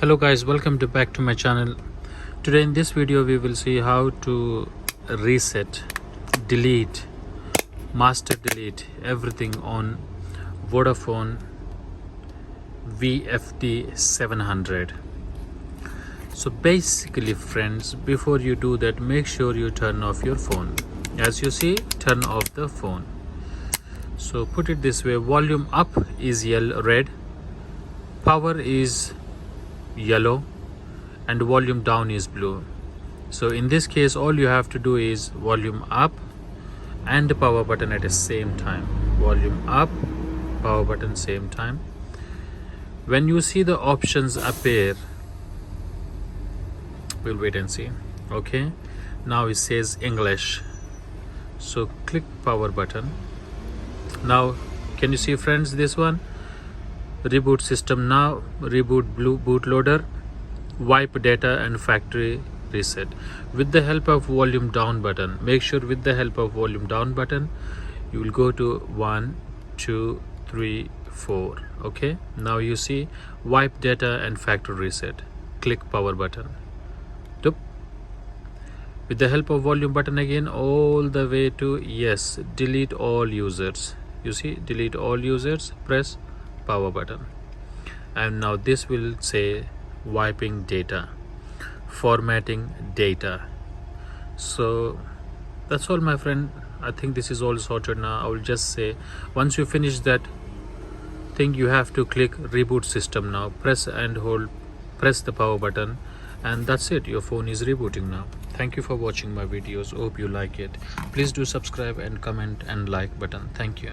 Hello guys, welcome to back to my channel. Today in this video we will see how to reset, delete, master delete everything on Vodafone VFD 700. So basically friends, before you do that, make sure you turn off your phone. As you see, turn off the phone. So put it this way, volume up is red, power is yellow, and volume down is blue. So in this case all you have to do is volume up and the power button at the same time. Volume up, power button same time. When you see the options appear, we'll wait and see. Okay, now it says English, so click power button. Now can you see friends, this one, reboot system now, reboot blue bootloader, wipe data and factory reset. With the help of volume down button, make sure with the help of volume down button you will go to 1 2 3 4. Okay, now you see wipe data and factory reset. Click power button. Doop. With the help of volume button again all the way to yes, delete all users. You see, delete all users, press power button, and now this will say wiping data, formatting data. So that's all my friend. I think this is all sorted now. I will just say once you finish that thing, you have to click reboot system now, press and hold, press the power button, and that's it, your phone is rebooting now. Thank you for watching my videos, hope you like it. Please do subscribe and comment and like button. Thank you.